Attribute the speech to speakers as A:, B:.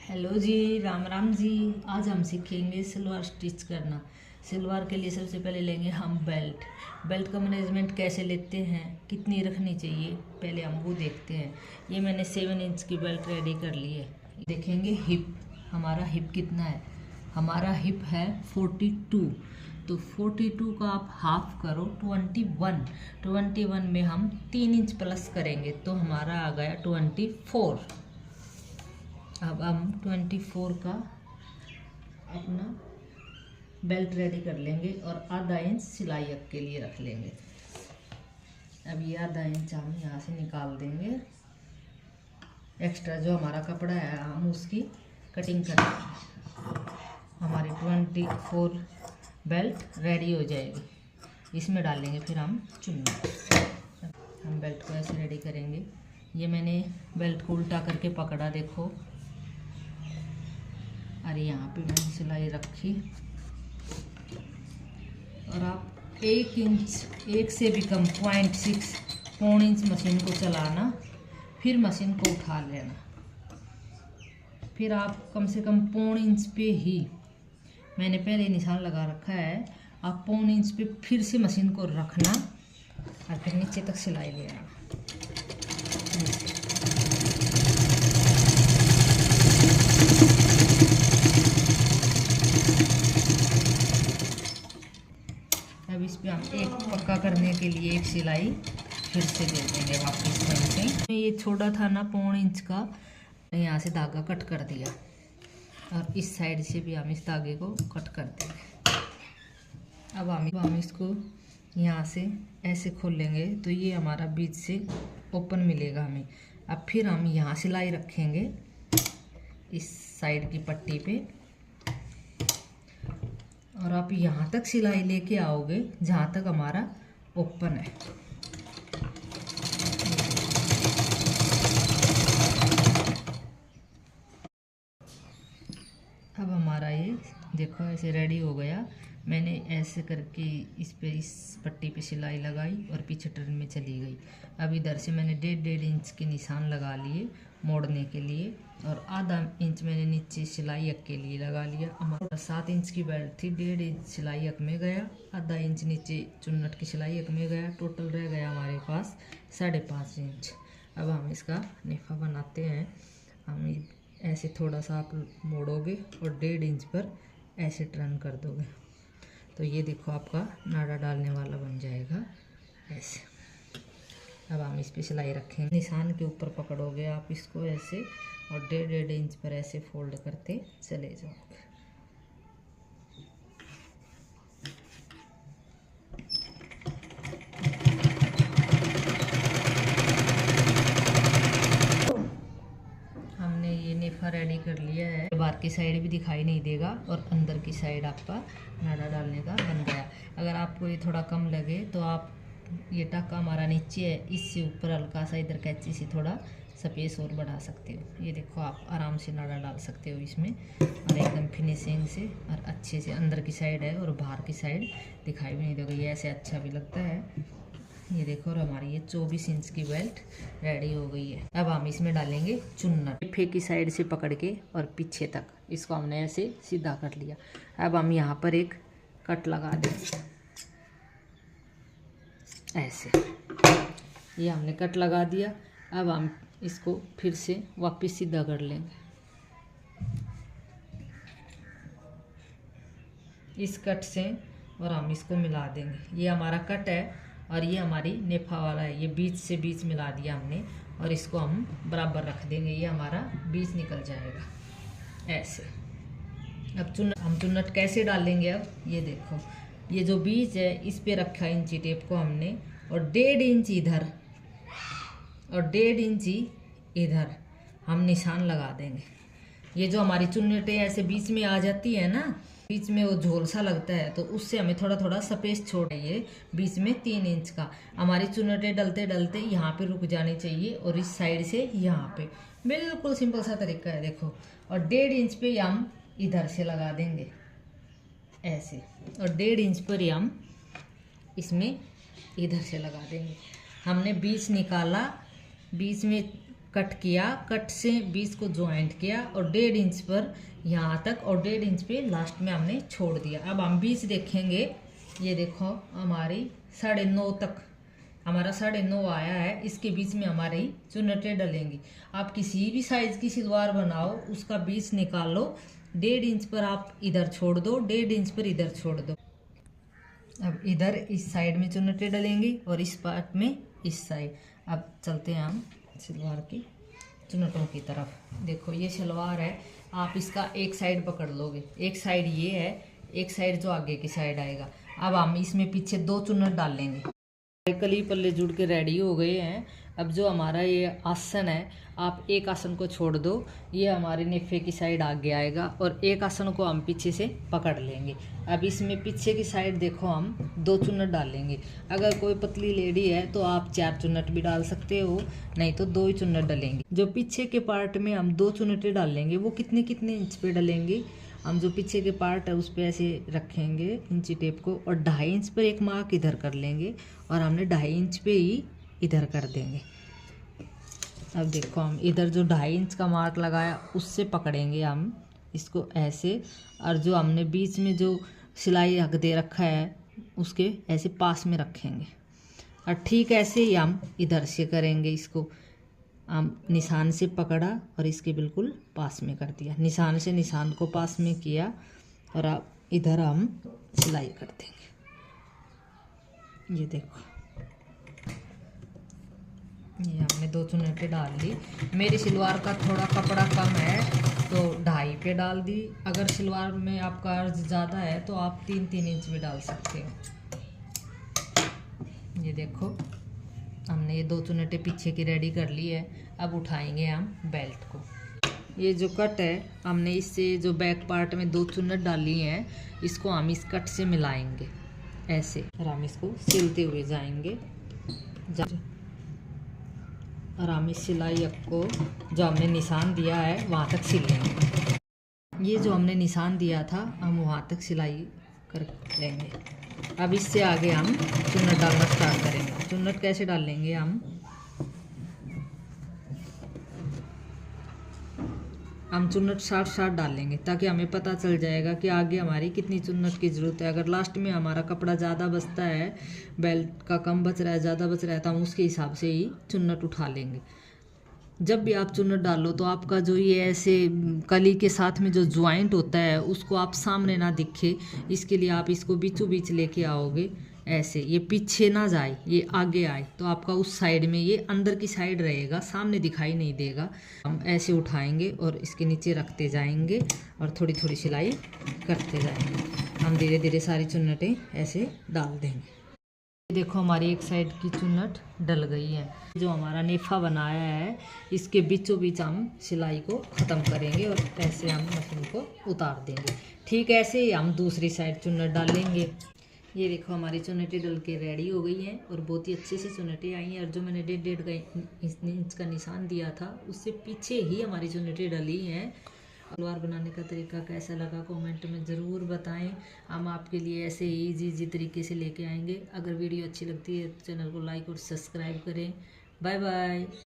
A: Hello जी, राम राम जी। आज हम सीखेंगे सलवार स्टिच करना। सलवार के लिए सबसे पहले लेंगे हम बेल्ट। बेल्ट का मैनेजमेंट कैसे लेते हैं, कितनी रखनी चाहिए, पहले हम वो देखते हैं। ये मैंने 7 इंच की बेल्ट रेडी कर ली है। देखेंगे हिप, हमारा हिप कितना है। हमारा हिप है 42। तो 42 का आप हाफ करो 21 में हम 3 इंच प्लस करेंगे तो हमारा आ गया 24। अब हम 24 का अपना बेल्ट रेडी कर लेंगे और आधा इंच सिलाई अप के लिए रख लेंगे। अब ये आधा इंच हम यहाँ से निकाल देंगे। एक्स्ट्रा जो हमारा कपड़ा है हम उसकी कटिंग करेंगे। हमारी 24 बेल्ट रेडी हो जाएगी। इसमें डालेंगे फिर हम चुन्नी। हम बेल्ट को ऐसे रेडी करेंगे। ये मैंने बेल्ट को उल्टा करके पकड़ा, देखो। अरे यहाँ पे मैंने सिलाई रखी और आप 1 इंच, 1 से भी कम 0.6 पौन इंच मशीन को चलाना, फिर मशीन को उठा लेना। फिर आप कम से कम पौन इंच पे ही, मैंने पहले निशान लगा रखा है, आप पौन इंच पे फिर से मशीन को रखना और फिर नीचे तक सिलाई ले आना। अब इस पे हम एक पक्का करने के लिए एक सिलाई फिर से दे देंगे वापस से। ये छोटा था ना 0.5 इंच का, यहाँ से धागा कट कर दिया और इस साइड से भी हम इस धागे को कट कर देंगे। अब हम इसको यहाँ से ऐसे खोल लेंगे तो ये हमारा बीच से ओपन मिलेगा हमें। अब फिर हम यहाँ सिलाई रखेंगे इस साइड की पट्टी पे और आप यहाँ तक सिलाई लेके आओगे जहाँ तक हमारा ओपन है। अब हमारा ये देखो ऐसे रेडी हो गया। मैंने ऐसे करके इस पट्टी पे सिलाई लगाई और पीछे टर्न में चली गई। अब इधर से मैंने 1.5 इंच के निशान लगा लिए मोड़ने के लिए और आधा इंच मैंने नीचे सिलाई अक के लिए लगा लिया। हमारा 7 इंच की बेल्ट थी, 1.5 इंच सिलाई अक में गया, आधा इंच नीचे चुन्नट की सिलाई अक में गया, टोटल रह गया हमारे पास 5.5 इंच। अब हम इसका नेफा बनाते हैं। हम ऐसे थोड़ा सा आप मोड़ोगे और 1.5 इंच पर ऐसे टर्न कर दोगे तो ये देखो आपका नाड़ा डालने वाला बन जाएगा ऐसे। अब हम इस पे सिलाई रखेंगे। निशान के ऊपर पकड़ोगे आप इसको ऐसे और 1.5 इंच पर ऐसे फोल्ड करते चले जाओगे। हमने ये नेफा रेडी कर लिया है। बाहर की साइड भी दिखाई नहीं देगा और अंदर की साइड आपका नाड़ा डालने का बन गया। अगर आपको ये थोड़ा कम लगे तो आप ये टक्का हमारा नीचे है, इससे ऊपर हल्का सा इधर कैंची से थोड़ा स्पेस और बढ़ा सकते हो। ये देखो आप आराम से नाड़ा डाल सकते हो इसमें और एकदम फिनिशिंग से और अच्छे से। अंदर की साइड है और बाहर की साइड दिखाई भी नहीं देगा, ये ऐसे अच्छा भी लगता है। ये देखो और हमारी ये 24 इंच की बेल्ट रेडी हो गई है। अब हम इसमें डालेंगे चुन्नट। फेक की साइड से पकड़ के और पीछे तक इसको हमने ऐसे सीधा कर लिया। अब हम यहाँ पर एक कट लगा देंगे ऐसे। ये हमने कट लगा दिया। अब हम इसको फिर से वापस सीधा कर लेंगे इस कट से और हम इसको मिला देंगे। ये हमारा कट है और ये हमारी नेफा वाला है, ये बीच से बीच मिला दिया हमने और इसको हम बराबर रख देंगे। ये हमारा बीच निकल जाएगा ऐसे। अब हम चुन्नट कैसे डालेंगे, अब ये देखो ये जो बीच है इस पे रखा इंची टेप को हमने और 1.5 इंच इधर और 1.5 इंच इधर हम निशान लगा देंगे। ये जो हमारी चुन्नटें ऐसे बीच में आ जाती है ना, बीच में वो झोल सा लगता है तो उससे हमें थोड़ा थोड़ा स्पेस छोड़िए। बीच में 3 इंच का हमारी चुन्नटें डलते डलते यहाँ पे रुक जानी चाहिए और इस साइड से यहाँ पे। बिल्कुल सिंपल सा तरीका है देखो। और 1.5 इंच पे हम इधर से लगा देंगे ऐसे और 1.5 इंच पर ही हम इसमें इधर से लगा देंगे। हमने बीच निकाला, बीच में कट किया, कट से बीच को ज्वाइंट किया और 1.5 इंच पर यहाँ तक और 1.5 इंच पे लास्ट में हमने छोड़ दिया। अब हम बीच देखेंगे, ये देखो हमारी 9.5 तक, हमारा 9.5 आया है। इसके बीच में हमारी चुन्नटें डलेंगी। आप किसी भी साइज की सलवार बनाओ, उसका बीच निकाल लो, 1.5 इंच पर आप इधर छोड़ दो, 1.5 इंच पर इधर छोड़ दो। अब इधर इस साइड में चुन्नटें डलेंगी और इस पार्ट में इस साइड। अब चलते हैं हम सलवार की चुन्नटों की तरफ। देखो ये सलवार है, आप इसका एक साइड पकड़ लोगे, एक साइड ये है, एक साइड जो आगे की साइड आएगा। अब हम इसमें पीछे 2 चुन्नट डाल लेंगे। कली पल्ले जुड़ के रेडी हो गए हैं। अब जो हमारा ये आसन है, आप एक आसन को छोड़ दो, ये हमारे नेफे की साइड आगे आएगा और एक आसन को हम पीछे से पकड़ लेंगे। अब इसमें पीछे की साइड देखो हम 2 चुन्नट डालेंगे। अगर कोई पतली लेडी है तो आप 4 चुन्नट भी डाल सकते हो, नहीं तो 2 ही चुन्नट डलेंगे। जो पीछे के पार्ट में हम 2 चुन्नटें डालेंगे वो कितने इंच पे डलेंगे, हम जो पीछे के पार्ट है उस पर ऐसे रखेंगे इंची टेप को और 2.5 इंच पर एक मार्क इधर कर लेंगे और हमने 2.5 इंच पे ही इधर कर देंगे। अब देखो हम इधर जो 2.5 इंच का मार्क लगाया उससे पकड़ेंगे हम इसको ऐसे, और जो हमने बीच में जो सिलाई हक दे रखा है उसके ऐसे पास में रखेंगे और ठीक ऐसे ही हम इधर से करेंगे। इसको हम निशान से पकड़ा और इसके बिल्कुल पास में कर दिया, निशान से निशान को पास में किया और अब इधर हम सिलाई कर देंगे। ये देखो ये हमने 2 चुन्नटें डाल दी। मेरी सलवार का थोड़ा कपड़ा कम है तो 2.5 पे डाल दी। अगर सलवार में आपका अर्ज ज़्यादा है तो आप 3 इंच भी डाल सकते हो। ये देखो हमने ये 2 चुन्नटें पीछे की रेडी कर ली है। अब उठाएंगे हम बेल्ट को। ये जो कट है हमने इससे जो बैक पार्ट में 2 चुन्नट डाली हैं, इसको हम इस कट से मिलाएंगे ऐसे और हम इसको सिलते हुए जाएंगे और हम इस सिलाई को जो हमने निशान दिया है वहाँ तक सिल लेंगे। ये जो हमने निशान दिया था हम वहाँ तक सिलाई कर लेंगे। अब इससे आगे हम चुन्नट डालना स्टार्ट करेंगे। चुन्नट कैसे डाल लेंगे, हम चुन्नट 60 डाल लेंगे ताकि हमें पता चल जाएगा कि आगे हमारी कितनी चुन्नट की ज़रूरत है। अगर लास्ट में हमारा कपड़ा ज़्यादा बचता है, बेल्ट का कम बच रहा है, ज़्यादा बच रहा है, तो हम उसके हिसाब से ही चुन्नट उठा लेंगे। जब भी आप चुन्नट डालो तो आपका जो ये ऐसे कली के साथ में जो ज्वाइंट होता है उसको आप सामने ना दिखे, इसके लिए आप इसको बीचों बीच लेके आओगे ऐसे, ये पीछे ना जाए, ये आगे आए, तो आपका उस साइड में ये अंदर की साइड रहेगा, सामने दिखाई नहीं देगा। हम ऐसे उठाएंगे और इसके नीचे रखते जाएंगे और थोड़ी थोड़ी सिलाई करते जाएंगे। हम धीरे धीरे सारी चुन्नटें ऐसे डाल देंगे। देखो हमारी एक साइड की चुन्नट डल गई है। जो हमारा नेफा बनाया है इसके बीचों बीच हम सिलाई को ख़त्म करेंगे और ऐसे हम मशीन को उतार देंगे। ठीक ऐसे ही हम दूसरी साइड चुन्नट डालेंगे। ये देखो हमारी चुन्नटें डल के रेडी हो गई हैं और बहुत ही अच्छे से चुन्नटें आई हैं। और जो मैंने 1.5 इंच का निशान दिया था उससे पीछे ही हमारी चुन्नटें डली हैं। सलवार बनाने का तरीका कैसा लगा कमेंट में ज़रूर बताएं। हम आपके लिए ऐसे ही इजी तरीके से लेके आएंगे। अगर वीडियो अच्छी लगती है तो चैनल को लाइक और सब्सक्राइब करें। Bye bye.